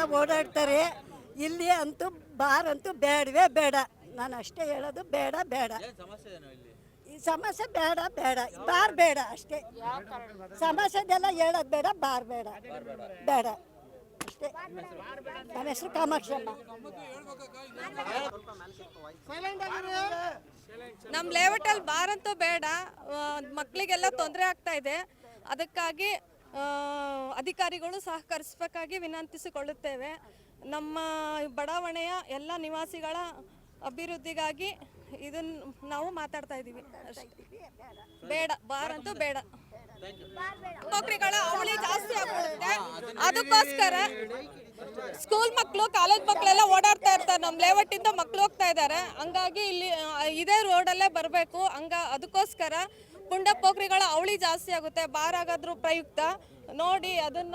ಎಲ್ಲ ಓಡಾಡ್ತಾರೆ. ಇಲ್ಲಿ ಅಂತೂ ಬಾರ್ ಅಂತೂ ಬೇಡವೇ ಬೇಡ. ನಾನು ಅಷ್ಟೇ ಹೇಳೋದು, ಬೇಡ ಬೇಡ. ಈ ಸಮಸ್ಯೆ ಬೇಡ ಬೇಡ, ಬಾರ್ ಬೇಡ ಅಷ್ಟೇ. ಸಮಸ್ಯೆದೆಲ್ಲ ಹೇಳೋದು ಬೇಡ, ಬಾರ್ ಬೇಡ ಬೇಡ ಅಷ್ಟೇ. ನನ್ನ ಹೆಸರು ಕಾಮಾಕ್ಷಮ್ಮ. ನಮ್ಮ ಲೇಔಟಲ್ಲಿ ಬಾರ್ ಅಂತೂ ಬೇಡ. ಮಕ್ಕಳಿಗೆಲ್ಲ ತೊಂದರೆ ಆಗ್ತಾ ಇದೆ. ಅದಕ್ಕಾಗಿ ಅಧಿಕಾರಿಗಳು ಸಹಕರಿಸಬೇಕಾಗಿ ವಿನಂತಿಸಿಕೊಳ್ಳುತ್ತೇವೆ. ನಮ್ಮ ಬಡಾವಣೆಯ ಎಲ್ಲ ನಿವಾಸಿಗಳ ಅಭಿವೃದ್ಧಿಗಾಗಿ ಇದನ್ನು ನಾವು ಮಾತಾಡ್ತಾ ಇದ್ದೀವಿ. ಬೇಡ, ಬಾರ್ ಅಂತೂ ಬೇಡ. ನೌಕರಿಗಳ ಅವಳಿ ಜಾಸ್ತಿ ಆಗ್ಬಿಡುತ್ತೆ. ಅದಕ್ಕೋಸ್ಕರ ಸ್ಕೂಲ್ ಮಕ್ಕಳು, ಕಾಲೇಜ್ ಮಕ್ಕಳೆಲ್ಲ ಓಡಾಡ್ತಾ ಇರ್ತಾರೆ. ನಮ್ಮ ಲೇಔಟಿಂದ ಮಕ್ಕಳು ಹೋಗ್ತಾ ಇದ್ದಾರೆ. ಹಂಗಾಗಿ ಇಲ್ಲಿ ಇದೇ ರೋಡಲ್ಲೇ ಬರಬೇಕು. ಅದಕ್ಕೋಸ್ಕರ ಪುಂಡ ಪೋಖ್ರಿಗಳ ಅವಳಿ ಜಾಸ್ತಿ ಆಗುತ್ತೆ. ಬಾರ್ ಆಗಾದ್ರೂ ಪ್ರಯುಕ್ತ ನೋಡಿ ಅದನ್ನ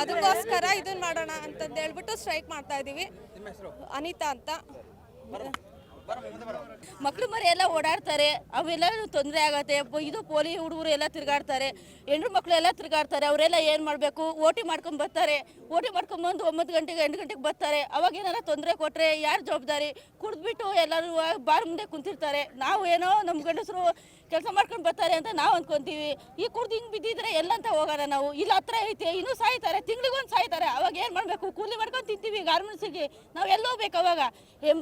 ಅದಕ್ಕೋಸ್ಕರ ಇದನ್ನ ಮಾಡೋಣ ಅಂತಂದು ಹೇಳ್ಬಿಟ್ಟು ಸ್ಟ್ರೈಕ್ ಮಾಡ್ತಾ ಇದೀವಿ. ಅನಿತಾ ಅಂತ. ಮಕ್ಕಳು ಮರಿ ಎಲ್ಲ ಓಡಾಡ್ತಾರೆ, ಅವೆಲ್ಲ ತೊಂದರೆ ಆಗತ್ತೆ. ಇದು ಪೋಲಿ ಹುಡುಗರು ಎಲ್ಲ ತಿರುಗಾಡ್ತಾರೆ, ಹೆಣ್ಣು ಮಕ್ಕಳು ಎಲ್ಲ ತಿರುಗಾಡ್ತಾರೆ. ಅವರೆಲ್ಲ ಏನು ಮಾಡಬೇಕು? ಓಟಿ ಮಾಡ್ಕೊಂಡು ಬರ್ತಾರೆ. ಓಟಿ ಮಾಡ್ಕೊಂಬಂದು 9 ಗಂಟೆಗೆ 8 ಗಂಟೆಗೆ ಬರ್ತಾರೆ. ಅವಾಗ ಏನಾರ ತೊಂದರೆ ಕೊಟ್ಟರೆ ಯಾರು ಜವಾಬ್ದಾರಿ? ಕುಡಿದ್ಬಿಟ್ಟು ಎಲ್ಲರೂ ಬಾರ್ ಮುಂದೆ ಕುಂತಿರ್ತಾರೆ. ನಾವು ಏನೋ ನಮ್ಮ ಗಂಡಸರು ಕೆಲಸ ಮಾಡ್ಕೊಂಡು ಬರ್ತಾರೆ ಅಂತ ನಾವು ಅಂದ್ಕೊಂತೀವಿ. ಈ ಕುಡ್ದು ಹಿಂಗೆ ಬಿದ್ದಿದ್ರೆ ಎಲ್ಲಂತ ಹೋಗೋಣ ನಾವು? ಇಲ್ಲಿ ಹತ್ರ ಐತೆ, ಇನ್ನೂ ಸಾಯ್ತಾರೆ, ತಿಂಗಳಿಗೊಂದು ಸಾಯ್ತಾರೆ. ಅವಾಗ ಏನು ಮಾಡಬೇಕು? ಕೂಲಿ ಮಾಡ್ಕೊಂಡು ತಿಂತೀವಿ ಗಾರ್ಮೆಂಟ್ಸಿಗೆ. ನಾವು ಎಲ್ಲಿ ಹೋಗ್ಬೇಕು ಅವಾಗ?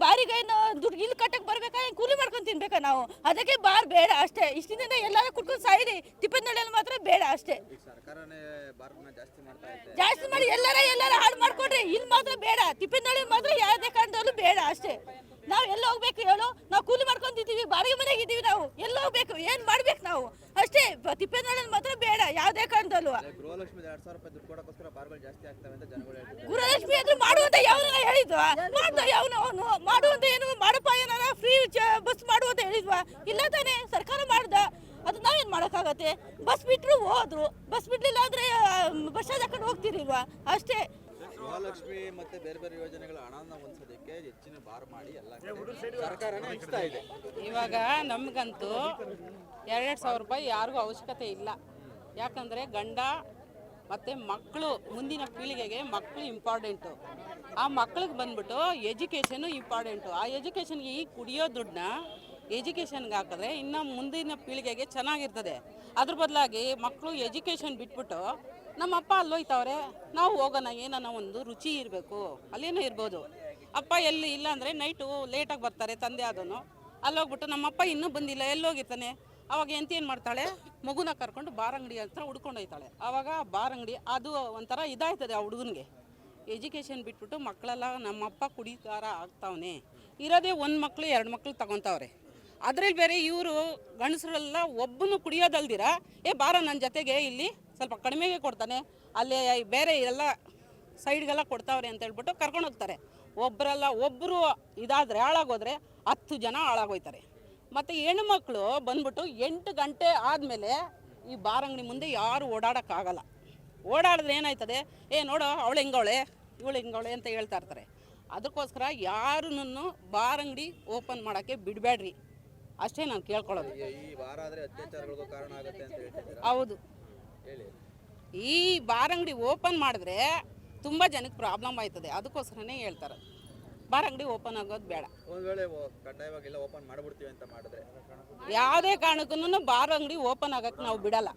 ಬಾರಿಗೆ ದುಡ್ಡು ಇಲ್ಲಿ ಕಟ್ಟಕ್ಕೆ ಬರ್ಬೇಕಾ? ಕೂಲಿ ಮಾಡ್ಕೊಂಡು ತಿನ್ಬೇಕಾ ನಾವು? ಅದಕ್ಕೆ ಬಾರ್ ಬೇಡ ಅಷ್ಟೇ. ಇಷ್ಟಿಂದ ಎಲ್ಲರೂ ಕುಟ್ಕೊಂಡು ಸಾಯಿರಿ, ತಿಪ್ಪನಹಳ್ಳಿಯಲ್ಲಿ ಮಾತ್ರ ಬೇಡ ಅಷ್ಟೇ. ಜಾಸ್ತಿ ಮಾಡಿ ಎಲ್ಲರ ಹಾಳು ಮಾಡ್ಕೊಡ್ರಿ. ಇಲ್ಲಿ ಮಾತ್ರ ಬೇಡ. ತಿಪ್ಪನಹಳ್ಳಿ ಮಾತ್ರ ಯಾವುದೇ ಕಾರಣದಲ್ಲೂ ಬೇಡ ಅಷ್ಟೇ. ನಾವು ಎಲ್ಲ ಹೋಗ್ಬೇಕು ಹೇಳು? ನಾವು ಕೂಲಿ ಮಾಡ್ಕೊಂತಿದ್ದೀವಿ, ಬಾಡಿಗೆ ಮನೆಗೆ ಇದ್ದೀವಿ. ನಾವು ಎಲ್ಲ ಹೋಗ್ಬೇಕು? ಏನ್ ಮಾಡ್ಬೇಕು ನಾವು? ಅಷ್ಟೇ. ತಿಪ್ಪನಹಳ್ಳಿ ಮಾತ್ರ ಬೇಡ ಯಾವುದೇ ಕಾರಣದಲ್ಲೂ. ಗೃಹಲಕ್ಷ್ಮಿ ಆದ್ರೂ ಮಾಡುವಂತ ಯಾವನ ಹೇಳಿದ್ವಾ? ಅವನು ಮಾಡುವಂತ ಏನು ಮಾಡಪ್ಪ, ಏನಾರ ಫ್ರೀ ಬಸ್ ಮಾಡುವಂತ ಹೇಳಿದ್ವಾ? ಇಲ್ಲ ತಾನೇ, ಸರ್ಕಾರ ಮಾಡ್ದ. ಅದು ನಾವೇನ್ ಮಾಡೋಕ್ಕಾಗತ್ತೆ? ಬಸ್ ಬಿಟ್ಟರು ಹೋದ್ರು, ಬಸ್ ಬಿಡ್ಲಿಲ್ಲ ಅಂದ್ರೆ ಬಸ್ ಚಾರ್ಜ್ ಹಾಕೊಂಡು ಹೋಗ್ತಿರಿಲ್ವಾ? ಅಷ್ಟೇ. ಗೃಹಲಕ್ಷ್ಮಿ ಮತ್ತೆ ಬೇರೆ ಬೇರೆ ಯೋಜನೆಗಳ ಹಣನ ಹೊಂದಿಸೋದಕ್ಕೆ ಹೆಚ್ಚಿನ ಬಾರ್ ಮಾಡಿ ಎಲ್ಲ ಸರ್ಕಾರನೇ ಇಷ್ಟ ಇದೆ. ಇವಾಗ ನಮಗಂತೂ 2,000 ರೂಪಾಯಿ ಯಾರಿಗೂ ಅವಶ್ಯಕತೆ ಇಲ್ಲ. ಯಾಕಂದರೆ ಗಂಡ ಮತ್ತು ಮಕ್ಕಳು, ಮುಂದಿನ ಪೀಳಿಗೆಗೆ ಮಕ್ಕಳು ಇಂಪಾರ್ಟೆಂಟು. ಆ ಮಕ್ಕಳಿಗೆ ಬಂದ್ಬಿಟ್ಟು ಎಜುಕೇಷನು ಇಂಪಾರ್ಟೆಂಟು. ಆ ಎಜುಕೇಷನ್ಗೆ ಈ ಕುಡಿಯೋ ದುಡ್ಡನ್ನ ಎಜುಕೇಷನ್ಗೆ ಹಾಕಿದ್ರೆ ಇನ್ನು ಮುಂದಿನ ಪೀಳಿಗೆಗೆ ಚೆನ್ನಾಗಿರ್ತದೆ. ಅದ್ರ ಬದಲಾಗಿ ಮಕ್ಕಳು ಎಜುಕೇಷನ್ ಬಿಟ್ಬಿಟ್ಟು ನಮ್ಮ ಅಪ್ಪ ಅಲ್ಲೋಯ್ತವ್ರೆ, ನಾವು ಹೋಗೋಣ, ಏನೋ ಒಂದು ರುಚಿ ಇರಬೇಕು, ಅಲ್ಲೇನೋ ಇರ್ಬೋದು. ಅಪ್ಪ ಎಲ್ಲಿ ಇಲ್ಲ ಅಂದರೆ ನೈಟು ಲೇಟಾಗಿ ಬರ್ತಾರೆ ತಂದೆ ಆದನು. ಅಲ್ಲೋಗ್ಬಿಟ್ಟು ನಮ್ಮಪ್ಪ ಇನ್ನೂ ಬಂದಿಲ್ಲ, ಎಲ್ಲೋಗಿರ್ತಾನೆ. ಅವಾಗ ಏನು ಮಾಡ್ತಾಳೆ? ಮಗುನ ಕರ್ಕೊಂಡು ಬಾರ್ ಅಂಗಡಿ ಹತ್ರ ಹುಡ್ಕೊಂಡು ಹೋಗ್ತಾಳೆ. ಆವಾಗ ಬಾರ್ ಅಂಗಡಿ ಅದು ಒಂಥರ ಇದಾಯ್ತದೆ ಆ ಹುಡುಗನಿಗೆ. ಎಜುಕೇಷನ್ ಬಿಟ್ಬಿಟ್ಟು ಮಕ್ಕಳೆಲ್ಲ ನಮ್ಮಪ್ಪ ಕುಡಿತಾರ ಆಗ್ತಾವನೆ. ಇರೋದೇ 1 ಮಕ್ಕಳು 2 ಮಕ್ಕಳು ತಗೊತಾವ್ರೆ. ಅದ್ರಲ್ಲಿ ಬೇರೆ ಇವರು ಗಂಡಸರೆಲ್ಲ ಒಬ್ಬನು ಕುಡಿಯೋದಲ್ದಿರ ಬಾರ ನನ್ನ ಜೊತೆಗೆ ಇಲ್ಲಿ ಸ್ವಲ್ಪ ಕಡಿಮೆಗೆ ಕೊಡ್ತಾನೆ, ಅಲ್ಲಿ ಬೇರೆ ಎಲ್ಲ ಸೈಡ್ಗೆಲ್ಲ ಕೊಡ್ತಾವ್ರೆ ಅಂತ ಹೇಳ್ಬಿಟ್ಟು ಕರ್ಕೊಂಡು ಹೋಗ್ತಾರೆ. ಒಬ್ಬರು ಇದಾದರೆ ಹಾಳಾಗೋದ್ರೆ 10 ಜನ ಹಾಳಾಗೋಯ್ತಾರೆ. ಮತ್ತು ಹೆಣ್ಮಕ್ಳು ಬಂದ್ಬಿಟ್ಟು 8 ಗಂಟೆ ಆದಮೇಲೆ ಈ ಬಾರ್ ಅಂಗಡಿ ಮುಂದೆ ಯಾರು ಓಡಾಡೋಕ್ಕಾಗಲ್ಲ. ಓಡಾಡಿದ್ರೆ ಏನಾಯ್ತದೆ? ನೋಡೋ ಅವಳು ಹೆಂಗವಳೆ, ಇವಳು ಹೆಂಗವಳೆ ಅಂತ ಹೇಳ್ತಾ ಇರ್ತಾರೆ. ಅದಕ್ಕೋಸ್ಕರ ಯಾರನ್ನು ಬಾರ್ ಅಂಗಡಿ ಓಪನ್ ಮಾಡೋಕ್ಕೆ ಬಿಡಬೇಡ್ರಿ ಅಷ್ಟೇ ನಾನು ಕೇಳ್ಕೊಳ್ಳೋದು. ಹೌದು, ಈ ಬಾರ್ ಅಂಗಡಿ ಓಪನ್ ಮಾಡಿದ್ರೆ ತುಂಬ ಜನಕ್ಕೆ ಪ್ರಾಬ್ಲಮ್ ಆಯ್ತದೆ. ಅದಕ್ಕೋಸ್ಕರನೇ ಹೇಳ್ತಾರೆ ಬಾರ್ ಅಂಗಡಿ ಓಪನ್ ಆಗೋದು ಬೇಡ. ಯಾವುದೇ ಕಾರಣಕ್ಕೂ ಬಾರ್ ಅಂಗಡಿ ಓಪನ್ ಆಗಕ್ಕೆ ನಾವು ಬಿಡಲ್ಲ.